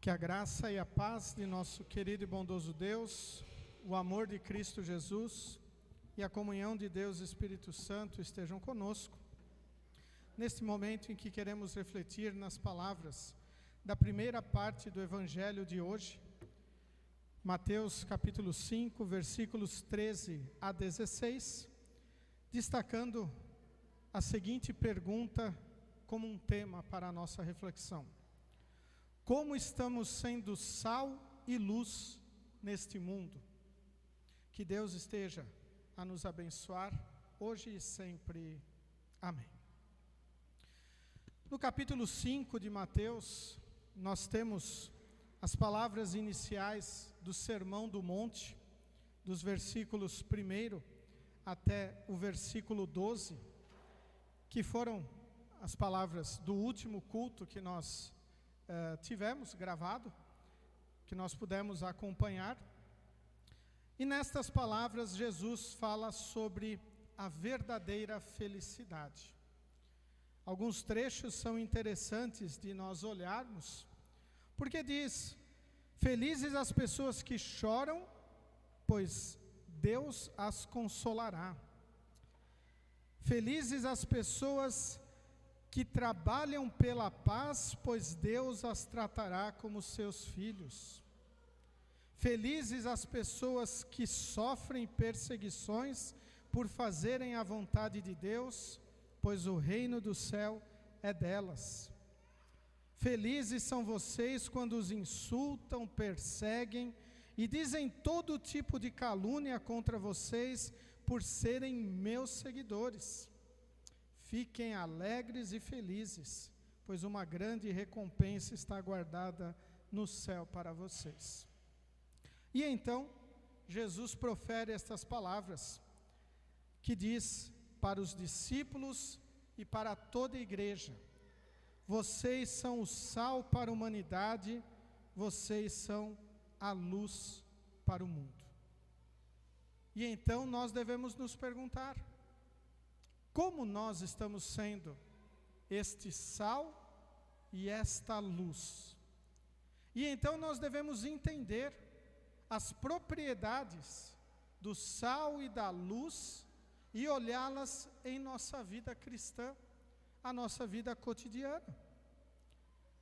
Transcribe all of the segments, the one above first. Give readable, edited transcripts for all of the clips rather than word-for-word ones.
Que a graça e a paz de nosso querido e bondoso Deus, o amor de Cristo Jesus e a comunhão de Deus Espírito Santo estejam conosco, neste momento em que queremos refletir nas palavras da primeira parte do Evangelho de hoje, Mateus capítulo 5, versículos 13 a 16, destacando a seguinte pergunta como um tema para a nossa reflexão: como estamos sendo sal e luz neste mundo? Que Deus esteja a nos abençoar hoje e sempre. Amém. No capítulo 5 de Mateus, nós temos as palavras iniciais do Sermão do Monte, dos versículos 1 até o versículo 12, que foram as palavras do último culto que nós tivemos gravado, que nós pudemos acompanhar. E nestas palavras Jesus fala sobre a verdadeira felicidade. Alguns trechos são interessantes de nós olharmos, porque diz: felizes as pessoas que choram, pois Deus as consolará. Felizes as pessoas que trabalham pela paz, pois Deus as tratará como seus filhos. Felizes as pessoas que sofrem perseguições por fazerem a vontade de Deus, pois o reino do céu é delas. Felizes são vocês quando os insultam, perseguem e dizem todo tipo de calúnia contra vocês por serem meus seguidores. Fiquem alegres e felizes, pois uma grande recompensa está guardada no céu para vocês. E então, Jesus profere estas palavras, que diz para os discípulos e para toda a igreja: vocês são o sal para a humanidade, vocês são a luz para o mundo. E então nós devemos nos perguntar: como nós estamos sendo este sal e esta luz? E então nós devemos entender as propriedades do sal e da luz e olhá-las em nossa vida cristã, a nossa vida cotidiana.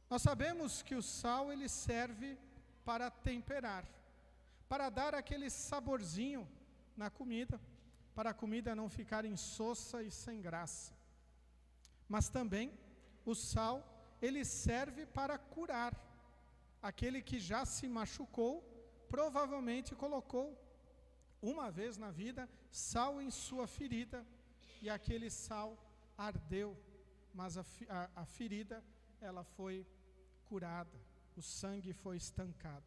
Nós sabemos que o sal ele serve para temperar, para dar aquele saborzinho na comida, para a comida não ficar insossa e sem graça. Mas também o sal, ele serve para curar. Aquele que já se machucou, provavelmente colocou uma vez na vida sal em sua ferida, e aquele sal ardeu, mas a ferida ela foi curada, o sangue foi estancado.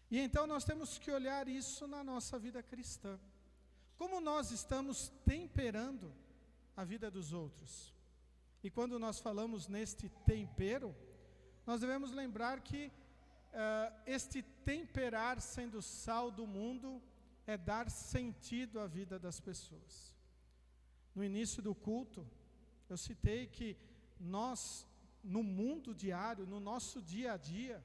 E então nós temos que olhar isso na nossa vida cristã. Como nós estamos temperando a vida dos outros? E quando nós falamos neste tempero, nós devemos lembrar que este temperar, sendo sal do mundo, é dar sentido à vida das pessoas. No início do culto, eu citei que nós, no mundo diário, no nosso dia a dia,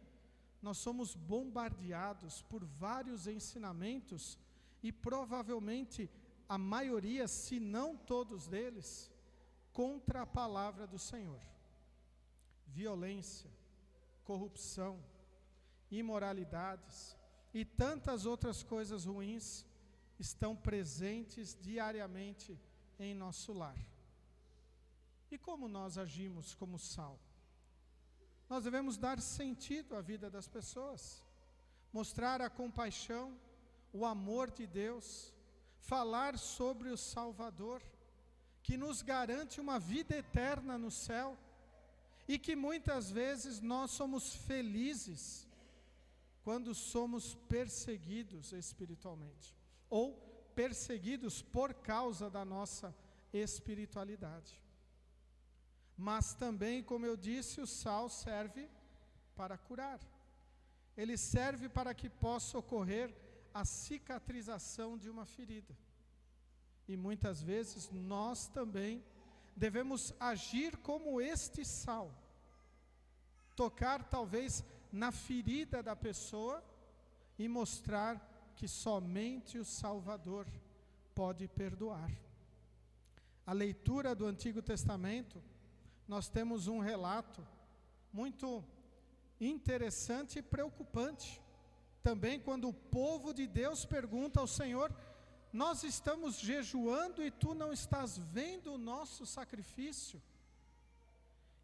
nós somos bombardeados por vários ensinamentos, e provavelmente a maioria, se não todos deles, contra a palavra do Senhor. Violência, corrupção, imoralidades e tantas outras coisas ruins estão presentes diariamente em nosso lar. E como nós agimos como sal? Nós devemos dar sentido à vida das pessoas, mostrar a compaixão, o amor de Deus, falar sobre o Salvador, que nos garante uma vida eterna no céu, e que muitas vezes nós somos felizes quando somos perseguidos espiritualmente, ou perseguidos por causa da nossa espiritualidade. Mas também, como eu disse, o sal serve para curar. Ele serve para que possa ocorrer a cicatrização de uma ferida. E muitas vezes nós também devemos agir como este sal, tocar talvez na ferida da pessoa e mostrar que somente o Salvador pode perdoar. A leitura do Antigo Testamento, nós temos um relato muito interessante e preocupante. Também quando o povo de Deus pergunta ao Senhor: nós estamos jejuando e tu não estás vendo o nosso sacrifício?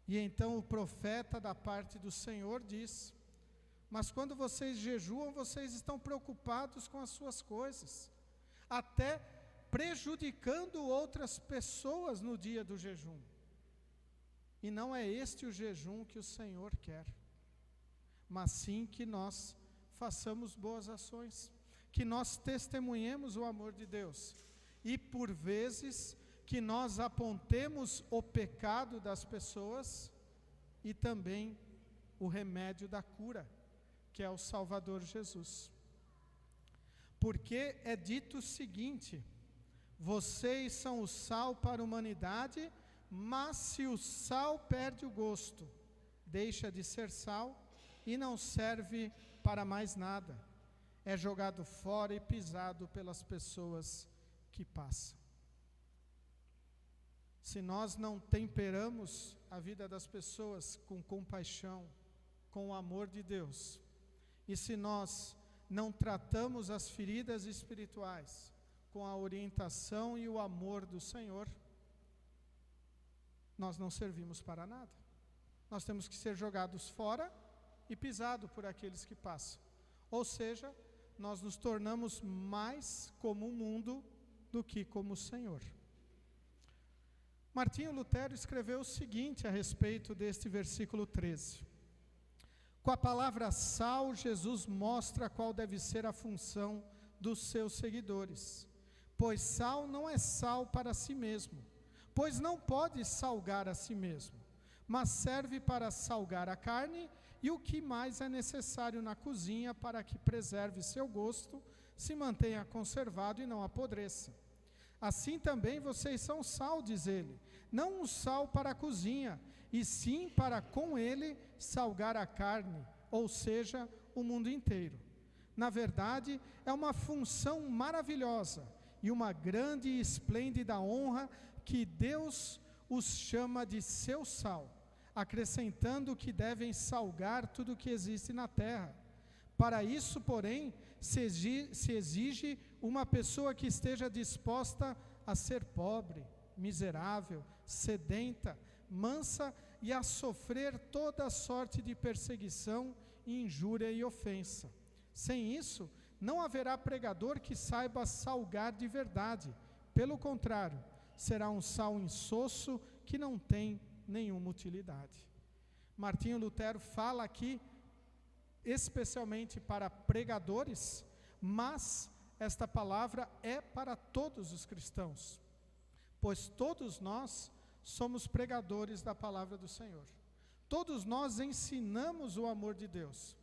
E então o profeta da parte do Senhor diz: mas quando vocês jejuam, vocês estão preocupados com as suas coisas, até prejudicando outras pessoas no dia do jejum. E não é este o jejum que o Senhor quer, mas sim que nós façamos boas ações, que nós testemunhemos o amor de Deus, e por vezes que nós apontemos o pecado das pessoas e também o remédio da cura, que é o Salvador Jesus. Porque é dito o seguinte: vocês são o sal para a humanidade, mas se o sal perde o gosto, deixa de ser sal e não serve para mais nada. É jogado fora e pisado pelas pessoas que passam. Se nós não temperamos a vida das pessoas com compaixão, com o amor de Deus, e se nós não tratamos as feridas espirituais com a orientação e o amor do Senhor, nós não servimos para nada. Nós temos que ser jogados fora e pisados por aqueles que passam. Ou seja, nós nos tornamos mais como o mundo do que como o Senhor. Martinho Lutero escreveu o seguinte a respeito deste versículo 13. Com a palavra sal, Jesus mostra qual deve ser a função dos seus seguidores. Pois sal não é sal para si mesmo, pois não pode salgar a si mesmo, mas serve para salgar a carne e o que mais é necessário na cozinha para que preserve seu gosto, se mantenha conservado e não apodreça. Assim também vocês são sal, diz ele, não um sal para a cozinha, e sim para com ele salgar a carne, ou seja, o mundo inteiro. Na verdade, é uma função maravilhosa e uma grande e esplêndida honra que Deus os chama de seu sal, acrescentando que devem salgar tudo o que existe na terra. Para isso, porém, se exige uma pessoa que esteja disposta a ser pobre, miserável, sedenta, mansa e a sofrer toda sorte de perseguição, injúria e ofensa. Sem isso, não haverá pregador que saiba salgar de verdade. Pelo contrário, será um sal insosso que não tem nenhuma utilidade. Martinho Lutero fala aqui especialmente para pregadores, mas esta palavra é para todos os cristãos, pois todos nós somos pregadores da palavra do Senhor. Todos nós ensinamos o amor de Deus,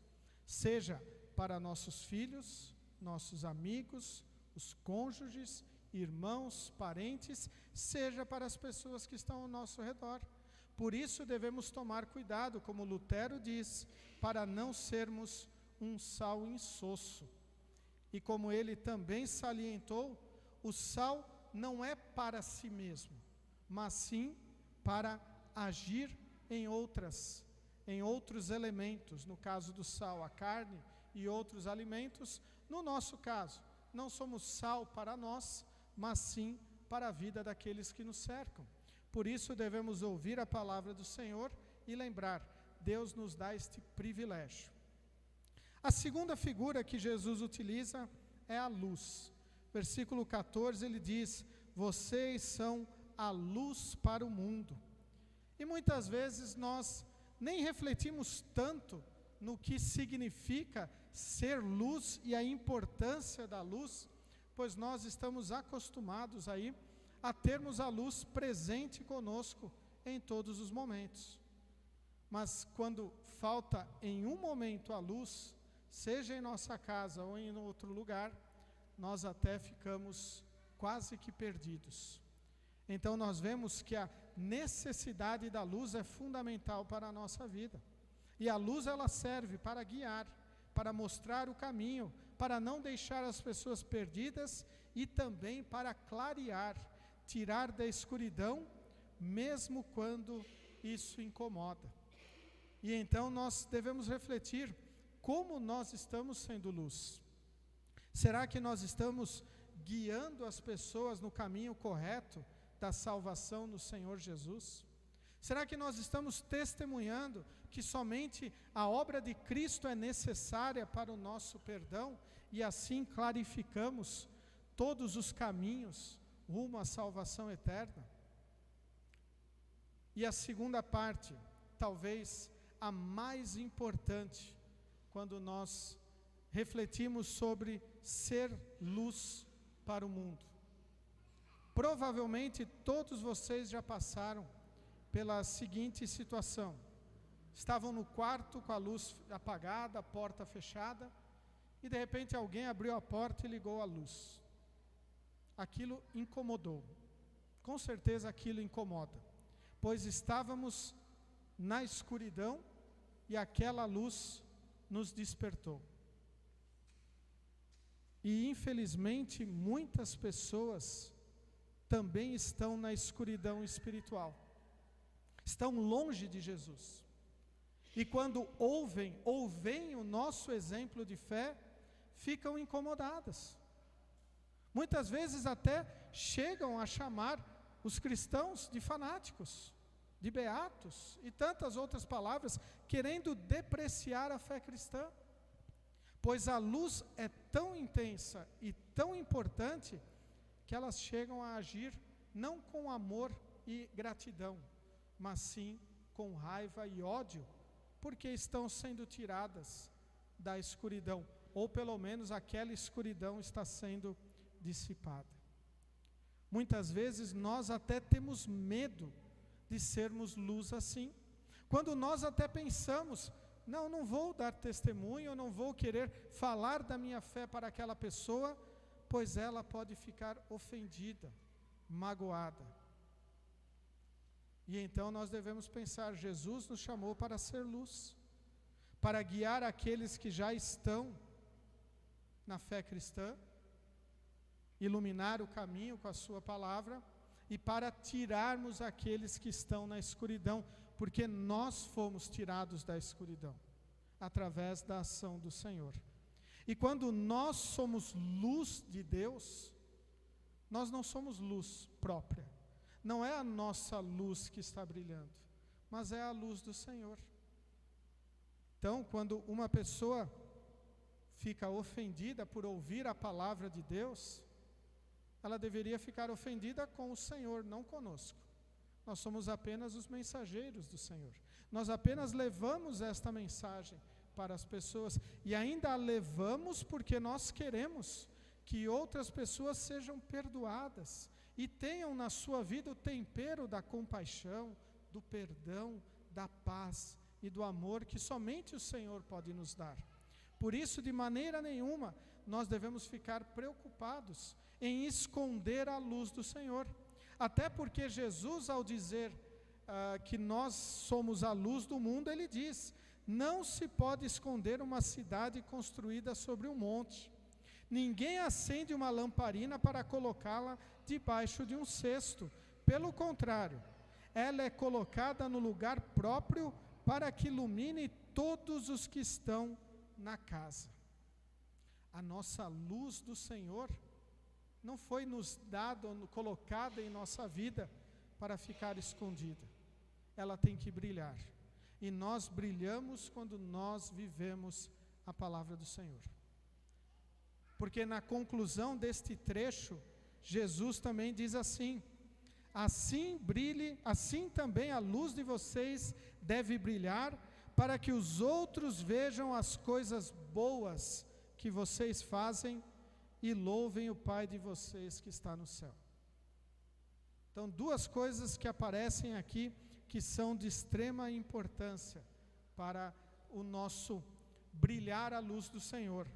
seja para nossos filhos, nossos amigos, os cônjuges, irmãos, parentes, seja para as pessoas que estão ao nosso redor. Por isso devemos tomar cuidado, como Lutero diz, para não sermos um sal insosso. E como ele também salientou, o sal não é para si mesmo, mas sim para agir em outros elementos. No caso do sal, a carne e outros alimentos. No nosso caso, não somos sal para nós, mas sim para a vida daqueles que nos cercam. Por isso devemos ouvir a palavra do Senhor e lembrar, Deus nos dá este privilégio. A segunda figura que Jesus utiliza é a luz. Versículo 14 ele diz: vocês são a luz para o mundo. E muitas vezes nós nem refletimos tanto no que significa ser luz e a importância da luz, pois nós estamos acostumados aí a termos a luz presente conosco em todos os momentos. Mas quando falta em um momento a luz, seja em nossa casa ou em outro lugar, nós até ficamos quase que perdidos. Então nós vemos que a necessidade da luz é fundamental para a nossa vida. E a luz, ela serve para guiar, para mostrar o caminho, para não deixar as pessoas perdidas e também para clarear, tirar da escuridão, mesmo quando isso incomoda. E então nós devemos refletir como nós estamos sendo luz. Será que nós estamos guiando as pessoas no caminho correto da salvação no Senhor Jesus? Será que nós estamos testemunhando que somente a obra de Cristo é necessária para o nosso perdão e assim clarificamos todos os caminhos rumo à salvação eterna? E a segunda parte, talvez a mais importante, quando nós refletimos sobre ser luz para o mundo. Provavelmente todos vocês já passaram pela seguinte situação: estavam no quarto com a luz apagada, a porta fechada, e de repente alguém abriu a porta e ligou a luz. Aquilo incomodou. Com certeza aquilo incomoda, pois estávamos na escuridão e aquela luz nos despertou. E infelizmente muitas pessoas também estão na escuridão espiritual, estão longe de Jesus. E quando ouvem ou veem o nosso exemplo de fé, ficam incomodadas. Muitas vezes até chegam a chamar os cristãos de fanáticos, de beatos e tantas outras palavras, querendo depreciar a fé cristã. Pois a luz é tão intensa e tão importante que elas chegam a agir não com amor e gratidão, mas sim com raiva e ódio, porque estão sendo tiradas da escuridão, ou pelo menos aquela escuridão está sendo dissipada. Muitas vezes nós até temos medo de sermos luz assim, quando nós até pensamos: não vou dar testemunho, eu não vou querer falar da minha fé para aquela pessoa, pois ela pode ficar ofendida, magoada. E então nós devemos pensar: Jesus nos chamou para ser luz, para guiar aqueles que já estão na fé cristã, iluminar o caminho com a sua palavra, e para tirarmos aqueles que estão na escuridão, porque nós fomos tirados da escuridão, através da ação do Senhor. E quando nós somos luz de Deus, nós não somos luz própria, não é a nossa luz que está brilhando, mas é a luz do Senhor. Então, quando uma pessoa fica ofendida por ouvir a palavra de Deus, ela deveria ficar ofendida com o Senhor, não conosco. Nós somos apenas os mensageiros do Senhor. Nós apenas levamos esta mensagem para as pessoas, e ainda a levamos porque nós queremos que outras pessoas sejam perdoadas e tenham na sua vida o tempero da compaixão, do perdão, da paz e do amor que somente o Senhor pode nos dar. Por isso, de maneira nenhuma, nós devemos ficar preocupados em esconder a luz do Senhor. Até porque Jesus, ao dizer que nós somos a luz do mundo, ele diz: não se pode esconder uma cidade construída sobre um monte. Ninguém acende uma lamparina para colocá-la debaixo de um cesto. Pelo contrário, ela é colocada no lugar próprio para que ilumine todos os que estão na casa. A nossa luz do Senhor não foi nos dada, colocada em nossa vida para ficar escondida. Ela tem que brilhar. E nós brilhamos quando nós vivemos a palavra do Senhor. Porque na conclusão deste trecho, Jesus também diz assim: assim brilhe, assim também a luz de vocês deve brilhar, para que os outros vejam as coisas boas que vocês fazem e louvem o Pai de vocês que está no céu. Então, duas coisas que aparecem aqui que são de extrema importância para o nosso brilhar a luz do Senhor.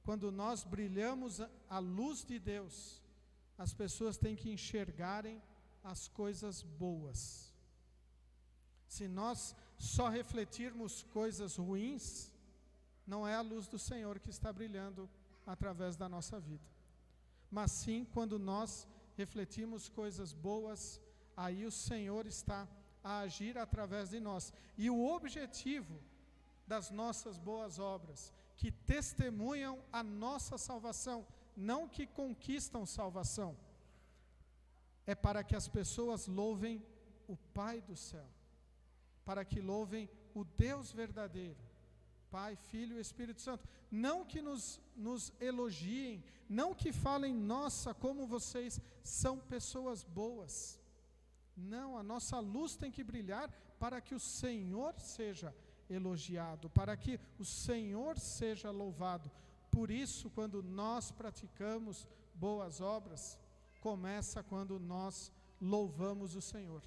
Quando nós brilhamos a luz de Deus, as pessoas têm que enxergarem as coisas boas. Se nós só refletirmos coisas ruins, não é a luz do Senhor que está brilhando através da nossa vida. Mas sim, quando nós refletimos coisas boas, aí o Senhor está a agir através de nós. E o objetivo das nossas boas obras, que testemunham a nossa salvação, não que conquistam salvação, é para que as pessoas louvem o Pai do céu, para que louvem o Deus verdadeiro, Pai, Filho e Espírito Santo. Não que nos elogiem, não que falem, nossa, como vocês são pessoas boas. Não, a nossa luz tem que brilhar para que o Senhor seja elogiado, para que o Senhor seja louvado. Por isso, quando nós praticamos boas obras, começa quando nós louvamos o Senhor.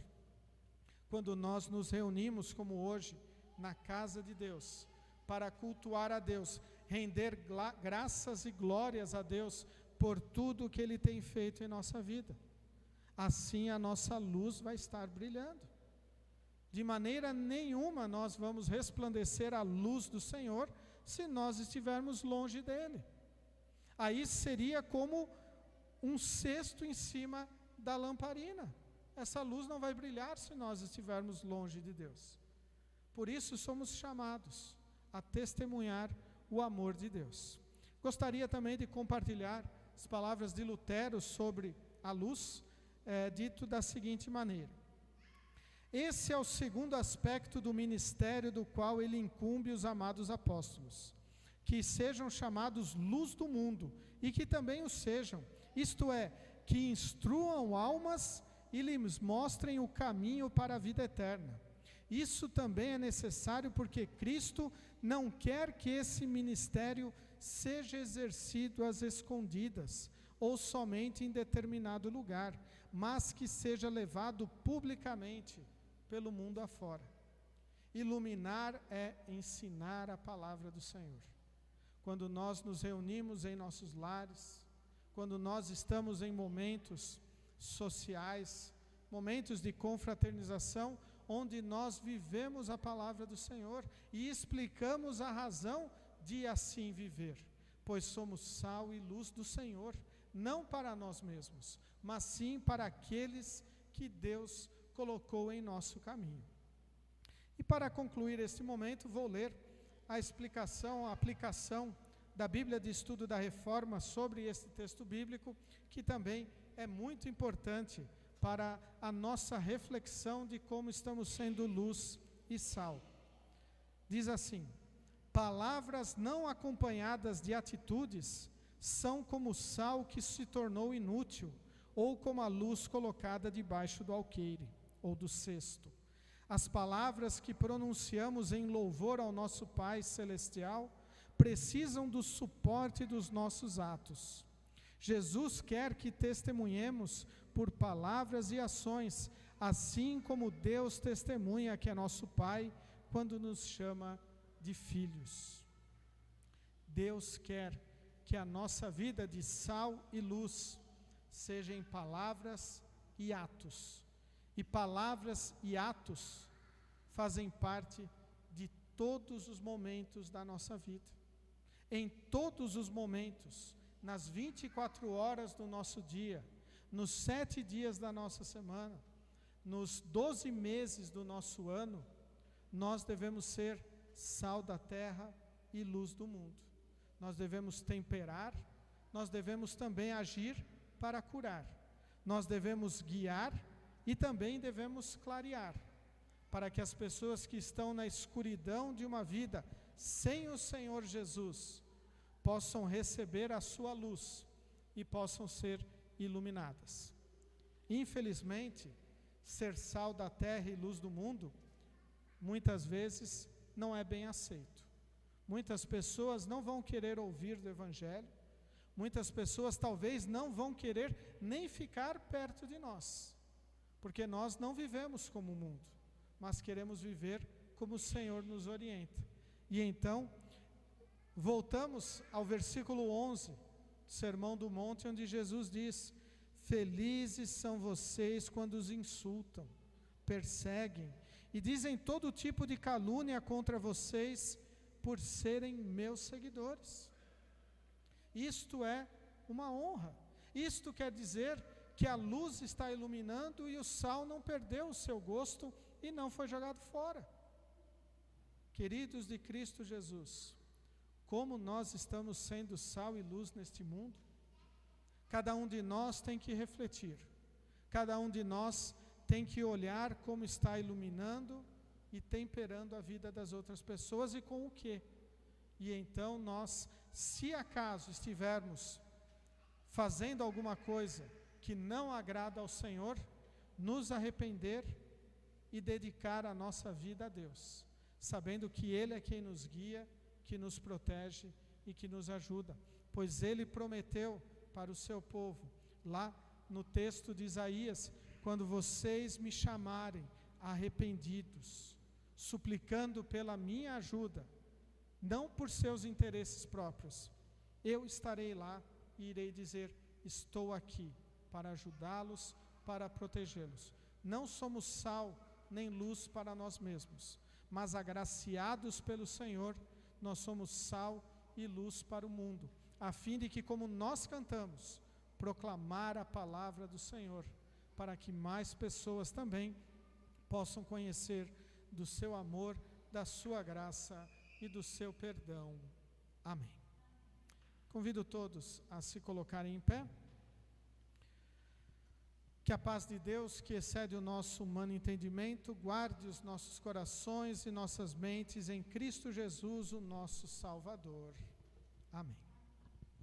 Quando nós nos reunimos, como hoje, na casa de Deus, para cultuar a Deus, render graças e glórias a Deus por tudo que Ele tem feito em nossa vida. Assim a nossa luz vai estar brilhando. De maneira nenhuma nós vamos resplandecer a luz do Senhor se nós estivermos longe dEle. Aí seria como um cesto em cima da lamparina. Essa luz não vai brilhar se nós estivermos longe de Deus. Por isso somos chamados a testemunhar o amor de Deus. Gostaria também de compartilhar as palavras de Lutero sobre a luz, dito da seguinte maneira: esse é o segundo aspecto do ministério do qual ele incumbe os amados apóstolos, que sejam chamados luz do mundo, e que também o sejam, isto é, que instruam almas e lhes mostrem o caminho para a vida eterna. Isso também é necessário porque Cristo não quer que esse ministério seja exercido às escondidas, ou somente em determinado lugar, mas que seja levado publicamente pelo mundo afora. Iluminar é ensinar a palavra do Senhor. Quando nós nos reunimos em nossos lares, quando nós estamos em momentos sociais, momentos de confraternização, onde nós vivemos a palavra do Senhor e explicamos a razão de assim viver, pois somos sal e luz do Senhor, não para nós mesmos, mas sim para aqueles que Deus colocou em nosso caminho. E para concluir este momento, vou ler a explicação, a aplicação da Bíblia de Estudo da Reforma sobre este texto bíblico, que também é muito importante para a nossa reflexão de como estamos sendo luz e sal. Diz assim: palavras não acompanhadas de atitudes são como o sal que se tornou inútil, ou como a luz colocada debaixo do alqueire, ou do cesto. As palavras que pronunciamos em louvor ao nosso Pai Celestial precisam do suporte dos nossos atos. Jesus quer que testemunhemos por palavras e ações, assim como Deus testemunha que é nosso Pai quando nos chama de filhos. Deus quer que a nossa vida de sal e luz seja em palavras e atos. E palavras e atos fazem parte de todos os momentos da nossa vida. Em todos os momentos, nas 24 horas do nosso dia, nos 7 dias da nossa semana, nos 12 meses do nosso ano, nós devemos ser sal da terra e luz do mundo. Nós devemos temperar, nós devemos também agir para curar. Nós devemos guiar e também devemos clarear, para que as pessoas que estão na escuridão de uma vida sem o Senhor Jesus possam receber a sua luz e possam ser iluminadas. Infelizmente, ser sal da terra e luz do mundo, muitas vezes não é bem aceito. Muitas pessoas não vão querer ouvir do Evangelho, muitas pessoas talvez não vão querer nem ficar perto de nós, porque nós não vivemos como o mundo, mas queremos viver como o Senhor nos orienta. E então, voltamos ao versículo 11, do Sermão do Monte, onde Jesus diz: felizes são vocês quando os insultam, perseguem e dizem todo tipo de calúnia contra vocês por serem meus seguidores. Isto é uma honra. Isto quer dizer que a luz está iluminando e o sal não perdeu o seu gosto e não foi jogado fora. Queridos de Cristo Jesus, como nós estamos sendo sal e luz neste mundo? Cada um de nós tem que refletir. Cada um de nós tem que olhar como está iluminando e temperando a vida das outras pessoas e com o quê? E então nós, se acaso estivermos fazendo alguma coisa que não agrada ao Senhor, nos arrepender e dedicar a nossa vida a Deus, sabendo que Ele é quem nos guia, que nos protege e que nos ajuda, pois Ele prometeu para o seu povo, lá no texto de Isaías, quando vocês me chamarem arrependidos, suplicando pela minha ajuda, não por seus interesses próprios, eu estarei lá e irei dizer, estou aqui para ajudá-los, para protegê-los. Não somos sal nem luz para nós mesmos, mas agraciados pelo Senhor, nós somos sal e luz para o mundo, a fim de que, como nós cantamos, proclamar a palavra do Senhor, para que mais pessoas também possam conhecer do seu amor, da sua graça e do seu perdão. Amém. Convido todos a se colocarem em pé. Que a paz de Deus, que excede o nosso humano entendimento, guarde os nossos corações e nossas mentes em Cristo Jesus, o nosso Salvador. Amém.